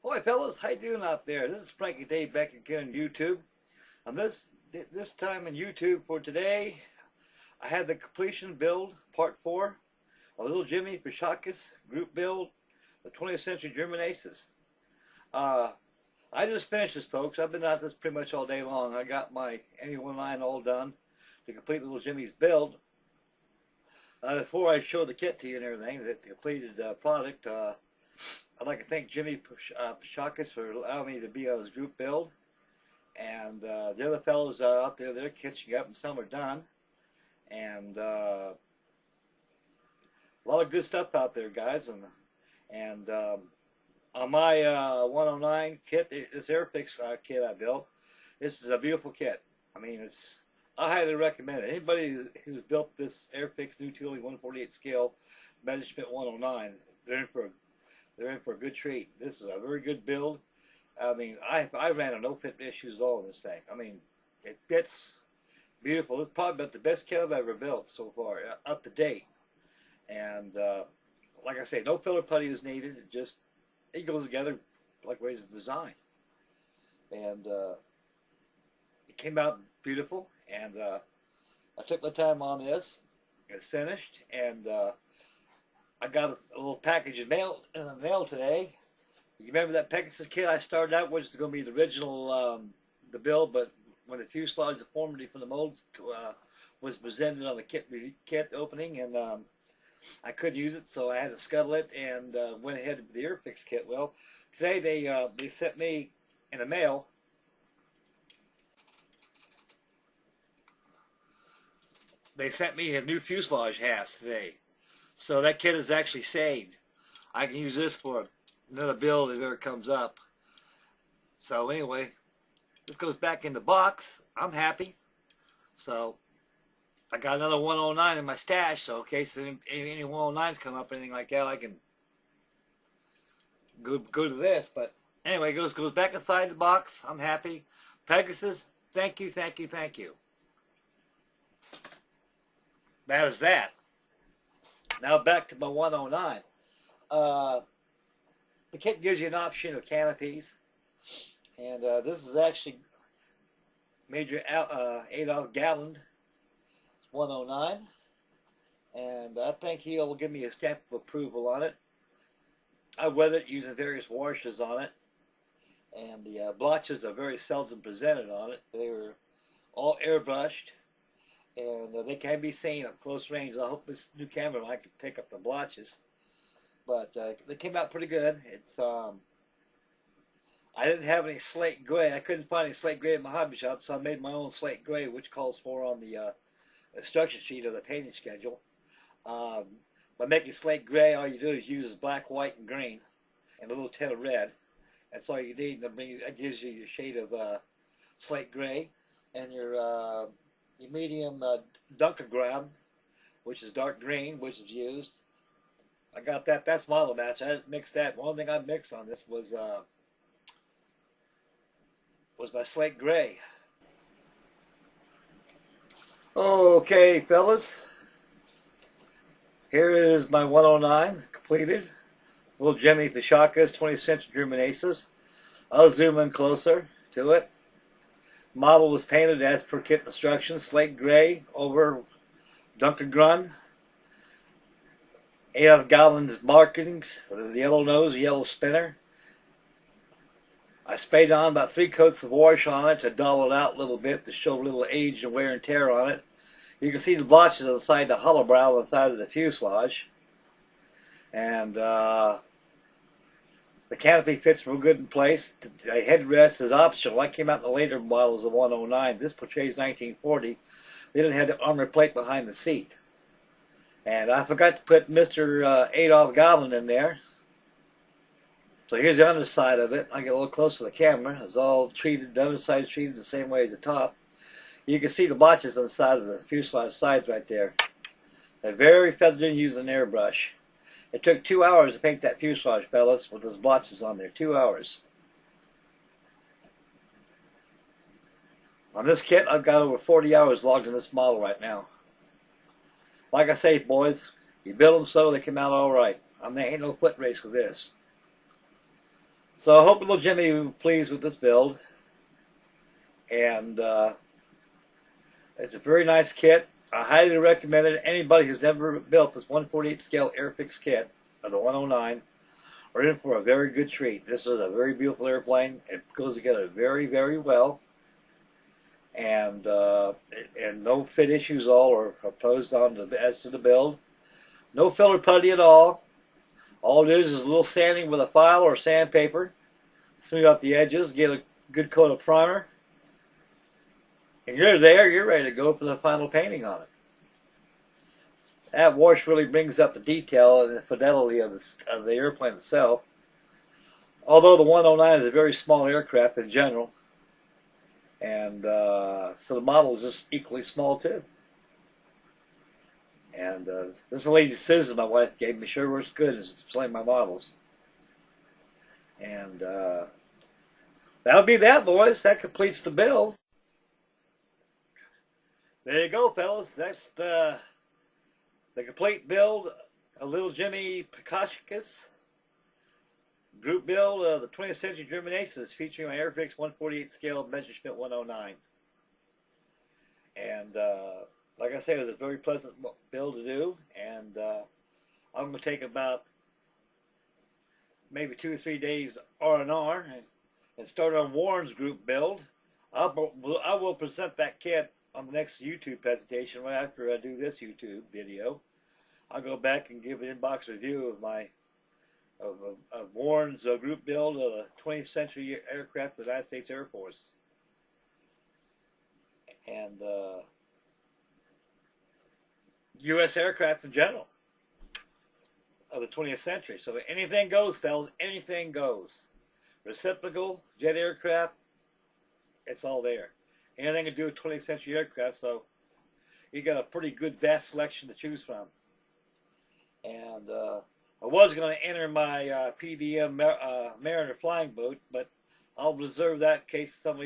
Hi fellas, how you doing out there? This is Frankie Dave back again on YouTube. On this time in YouTube for today, I had the completion build part 4 of Little Jimmy Parashakis group build, the 20th Century German Aces. Uh, I just finished this, folks. I've been at this pretty much all day long. I got my ME1 line all done to complete Little Jimmy's build. Before I show the kit to you and everything, the completed product, I'd like to thank Jimmy Parashakis for allowing me to be on his group build. And the other fellows out there, they're catching up and some are done. And a lot of good stuff out there, guys. And on my 109 kit, this Airfix kit I built, this is a beautiful kit. I mean, I highly recommend it. Anybody who's built this Airfix new tooling 148 scale Measurement 109, they're in for a good treat. This is a very good build. I mean, I ran a no fit issues at all in this thing. I mean, it fits beautiful. It's probably about the best kit I've ever built so far, up to date. And like I say, no filler putty is needed. It goes together like ways it's designed. And it came out beautiful. And I took my time on this. It's finished, and I got a little package in the mail today. You remember that Pegasus kit I started out with was going to be the original, the build, but when the fuselage deformity from the molds was presented on the kit opening, and I couldn't use it, so I had to scuttle it and went ahead with the Airfix kit. Well, today they sent me in the mail a new fuselage halves today. So that kit is actually saved. I can use this for another build if it ever comes up. So anyway, this goes back in the box. I'm happy. So I got another 109 in my stash. So in case any 109s come up or anything like that, I can go to this. But anyway, it goes back inside the box. I'm happy. Pegasus, thank you, thank you, thank you. That is that. Now back to my 109. The kit gives you an option of canopies, and this is actually Major Adolf Galland 109, and I think he'll give me a stamp of approval on it. I weathered it using various washes on it, and the blotches are very seldom presented on it. They were all airbrushed, and they can be seen at close range. I hope this new camera I can pick up the blotches. But they came out pretty good. I didn't have any slate gray. I couldn't find any slate gray in my hobby shop, so I made my own slate gray, which calls for on the instruction sheet of the painting schedule. By making slate gray, all you do is use black, white, and green, and a little tint of red. That's all you need. That gives you your shade of slate gray, and your medium Dunkergram, which is dark green, which is used. I got that. That's model match. I didn't mix that. One thing I mixed on this was my slate gray. Okay, fellas. Here is my 109 completed. Little Jimmy Parashakis 20th Century German Aces. I'll zoom in closer to it. Model was painted as per kit instructions. Slate gray over Dunkergrund. Adolf Galland's markings, the yellow nose, the yellow spinner. I sprayed on about 3 coats of wash on it to dull it out a little bit to show a little age and wear and tear on it. You can see the blotches on the side of the hollow brow on the side of the fuselage. And the canopy fits real good in place. The headrest is optional. I came out in the later models of 109. This portrays 1940. They didn't have the armor plate behind the seat. And I forgot to put Mr. Adolf Galland in there. So here's the underside of it. I get a little close to the camera. It's all treated, the underside is treated the same way as the top. You can see the blotches on the side of the fuselage sides right there. They're very feathered in using an airbrush. It took 2 hours to paint that fuselage, fellas, with those blotches on there. 2 hours. On this kit, I've got over 40 hours logged in this model right now. Like I say, boys, you build them so they come out all right. I mean, there ain't no foot race with this. So I hope little Jimmy will be pleased with this build. And it's a very nice kit. I highly recommend it. Anybody who's never built this 148 scale Airfix kit of the 109 are in for a very good treat. This is a very beautiful airplane. It goes together very, very well. And no fit issues all are posed on as to the build. No filler putty at all. All it is a little sanding with a file or sandpaper. Smooth out the edges, get a good coat of primer. And you're there, you're ready to go for the final painting on it. That wash really brings up the detail and the fidelity of the airplane itself. Although the 109 is a very small aircraft in general, and so the model is just equally small too. And this is a lady Susan my wife gave me, sure works good as displaying my models. And that'll be that, boys. That completes the build. There you go, fellas. That's the complete build of little Jimmy Parashakis. Group build of the 20th Century German Aces featuring my Airfix 148 scale Messerschmitt 109. And like I said, it was a very pleasant build to do. And I'm going to take about maybe 2 or 3 days R&R and start on Warren's group build. I will present that kit on the next YouTube presentation right after I do this YouTube video. I'll go back and give an inbox review of my of Warren's group build of the 20th century aircraft of the United States Air Force. And U.S. aircraft in general of the 20th century. So anything goes, fellas, anything goes. Reciprocal, jet aircraft, it's all there. Anything to do with 20th century aircraft, so you got a pretty good vast selection to choose from. And I was going to enter my PBM Mariner flying boat, but I'll reserve that in case somebody